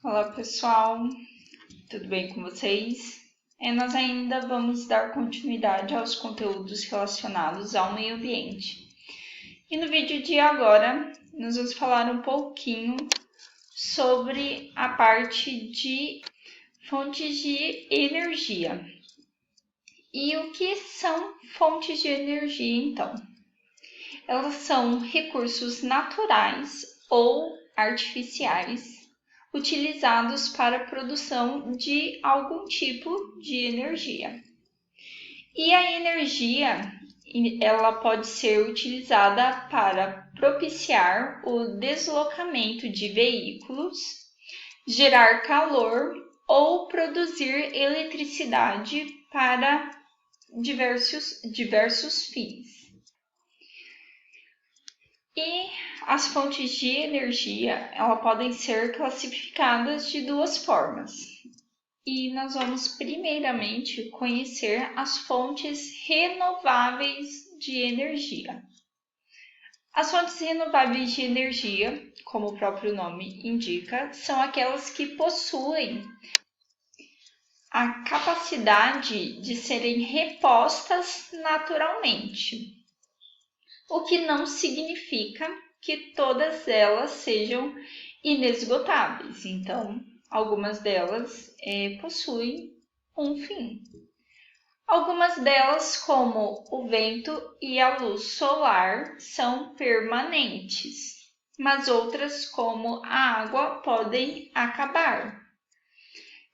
Olá pessoal, tudo bem com vocês? Nós ainda vamos dar continuidade aos conteúdos relacionados ao meio ambiente. E no vídeo de agora, nós vamos falar um pouquinho sobre a parte de fontes de energia. E o que são fontes de energia, então? Elas são recursos naturais ou artificiais utilizados para a produção de algum tipo de energia. E a energia, ela pode ser utilizada para propiciar o deslocamento de veículos, gerar calor ou produzir eletricidade para diversos fins. E as fontes de energia, elas podem ser classificadas de duas formas. E nós vamos primeiramente conhecer as fontes renováveis de energia. As fontes renováveis de energia, como o próprio nome indica, são aquelas que possuem a capacidade de serem repostas naturalmente. O que não significa que todas elas sejam inesgotáveis. Então, algumas delas possuem um fim. Algumas delas, como o vento e a luz solar, são permanentes, mas outras, como a água, podem acabar,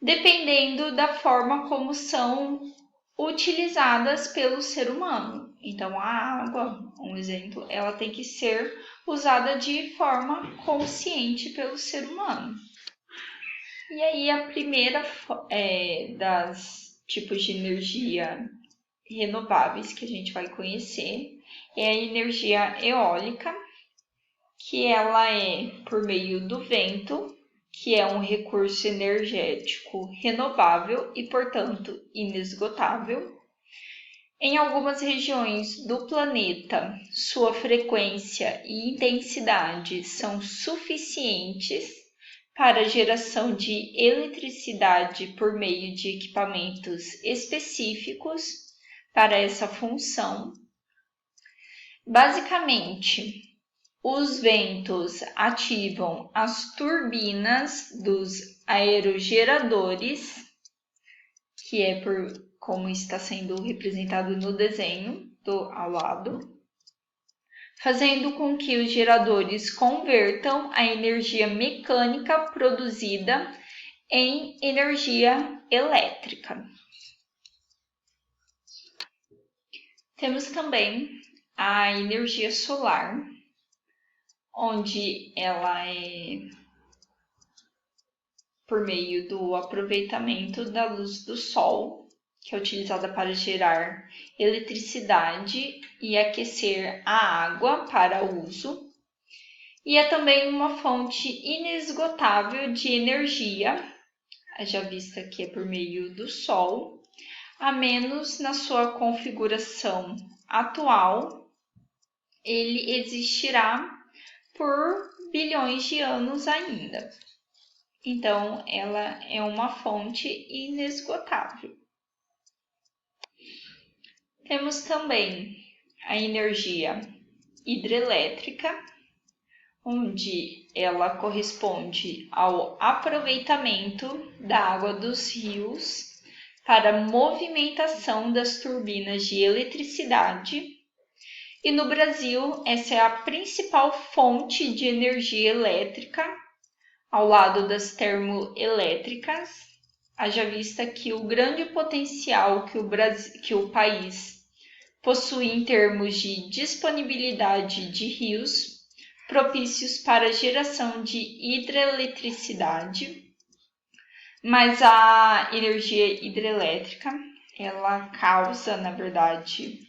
dependendo da forma como são utilizadas pelo ser humano. Então, a água, um exemplo, ela tem que ser usada de forma consciente pelo ser humano. E aí, a primeira das tipos de energia renováveis que a gente vai conhecer é a energia eólica, que ela é por meio do vento, que é um recurso energético renovável e, portanto, inesgotável. Em algumas regiões do planeta, sua frequência e intensidade são suficientes para a geração de eletricidade por meio de equipamentos específicos para essa função. Basicamente, os ventos ativam as turbinas dos aerogeradores, que é como está sendo representado no desenho ao lado, fazendo com que os geradores convertam a energia mecânica produzida em energia elétrica. Temos também a energia solar, onde ela é por meio do aproveitamento da luz do sol, que é utilizada para gerar eletricidade e aquecer a água para uso. E é também uma fonte inesgotável de energia, já vista que é por meio do sol, a menos na sua configuração atual, ele existirá por bilhões de anos ainda. Então, ela é uma fonte inesgotável. Temos também a energia hidrelétrica, onde ela corresponde ao aproveitamento da água dos rios para movimentação das turbinas de eletricidade. E no Brasil, essa é a principal fonte de energia elétrica, ao lado das termoelétricas, haja vista que o grande potencial que o país possui em termos de disponibilidade de rios propícios para a geração de hidroeletricidade, mas a energia hidrelétrica, ela causa, na verdade,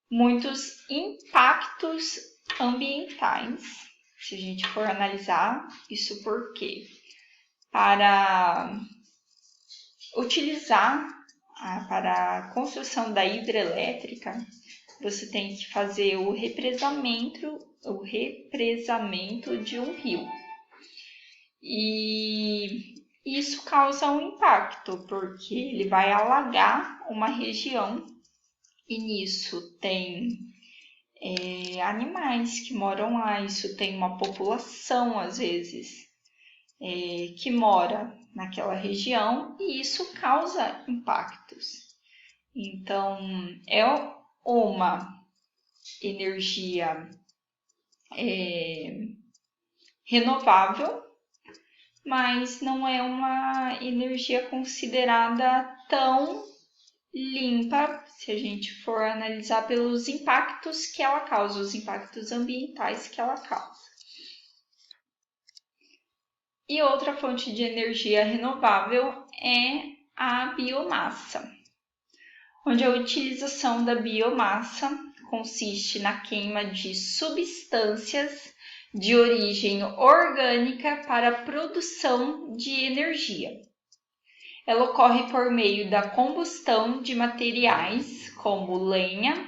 muitos impactos ambientais, se a gente for analisar isso. Por quê? Para utilizar para a construção da hidrelétrica, você tem que fazer o represamento de um rio. e isso causa um impacto, porque ele vai alagar uma região e nisso tem animais que moram lá, isso tem uma população, às vezes, que mora naquela região e isso causa impactos. Então, é uma energia renovável, mas não é uma energia considerada tão limpa se a gente for analisar pelos impactos que ela causa, os impactos ambientais que ela causa. E outra fonte de energia renovável é a biomassa, onde a utilização da biomassa consiste na queima de substâncias de origem orgânica para a produção de energia. Ela ocorre por meio da combustão de materiais como lenha,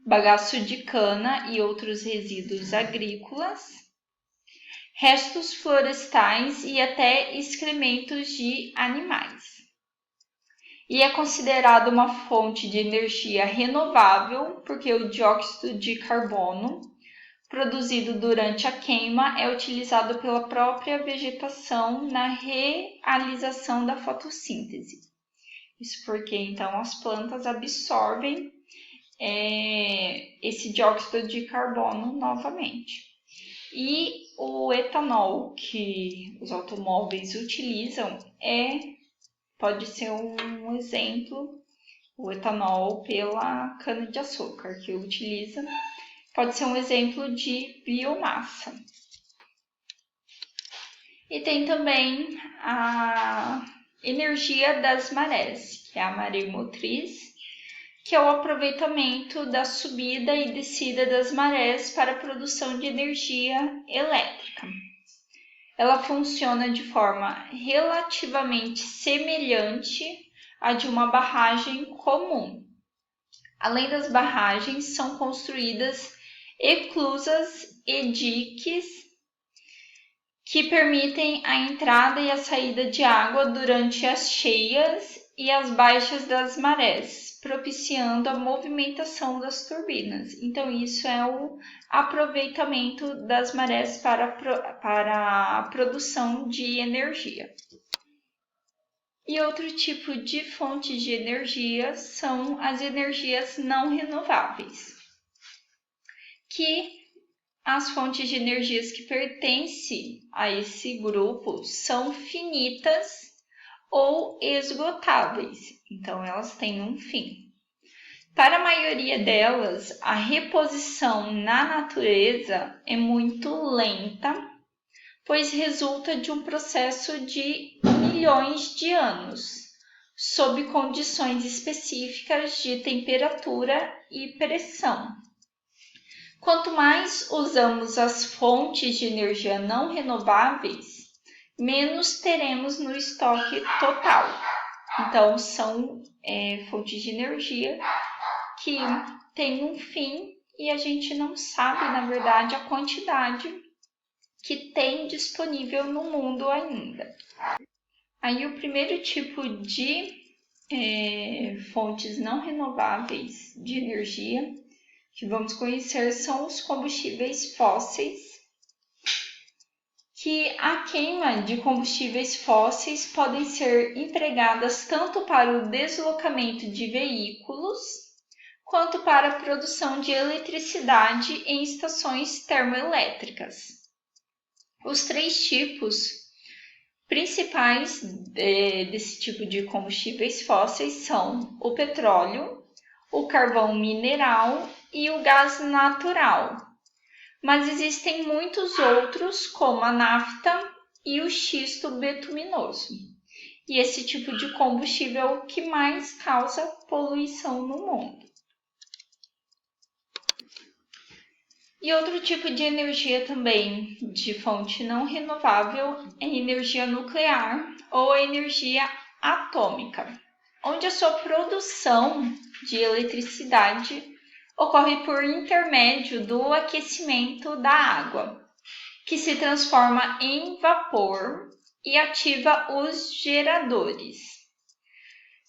bagaço de cana e outros resíduos agrícolas, restos florestais e até excrementos de animais. E é considerado uma fonte de energia renovável porque o dióxido de carbono produzido durante a queima é utilizado pela própria vegetação na realização da fotossíntese. Isso porque, então, as plantas absorvem esse dióxido de carbono novamente. E o etanol que os automóveis utilizam pode ser um exemplo, o etanol pela cana-de-açúcar que utiliza. Pode ser um exemplo de biomassa. E tem também a energia das marés, que é a maremotriz, que é o aproveitamento da subida e descida das marés para a produção de energia elétrica. Ela funciona de forma relativamente semelhante à de uma barragem comum. Além das barragens, são construídas eclusas e diques que permitem a entrada e a saída de água durante as cheias e as baixas das marés, propiciando a movimentação das turbinas. Então, isso é o aproveitamento das marés para a produção de energia. E outro tipo de fonte de energia são as energias não renováveis, que as fontes de energias que pertencem a esse grupo são finitas ou esgotáveis, então elas têm um fim. Para a maioria delas, a reposição na natureza é muito lenta, pois resulta de um processo de milhões de anos, sob condições específicas de temperatura e pressão. Quanto mais usamos as fontes de energia não renováveis, menos teremos no estoque total. Então, são fontes de energia que têm um fim e a gente não sabe, na verdade, a quantidade que tem disponível no mundo ainda. Aí, o primeiro tipo de fontes não renováveis de energia que vamos conhecer são os combustíveis fósseis, que a queima de combustíveis fósseis podem ser empregadas tanto para o deslocamento de veículos, quanto para a produção de eletricidade em estações termoelétricas. Os três tipos principais desse tipo de combustíveis fósseis são o petróleo, o carvão mineral e o gás natural. Mas existem muitos outros, como a nafta e o xisto betuminoso. E esse tipo de combustível é o que mais causa poluição no mundo. E outro tipo de energia também de fonte não renovável é a energia nuclear ou a energia atômica, onde a sua produção de eletricidade ocorre por intermédio do aquecimento da água, que se transforma em vapor e ativa os geradores.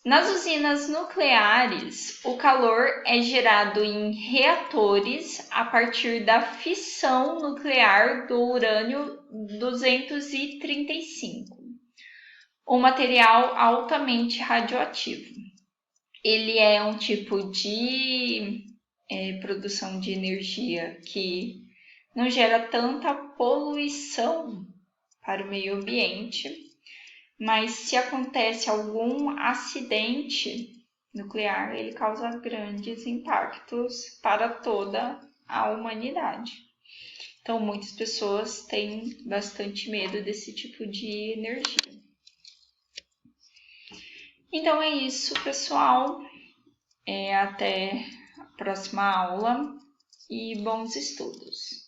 Nas usinas nucleares, o calor é gerado em reatores a partir da fissão nuclear do urânio 235, um material altamente radioativo. Ele é um tipo de produção de energia que não gera tanta poluição para o meio ambiente, mas se acontece algum acidente nuclear, ele causa grandes impactos para toda a humanidade. Então, muitas pessoas têm bastante medo desse tipo de energia. Então é isso, pessoal. Até a próxima aula e bons estudos.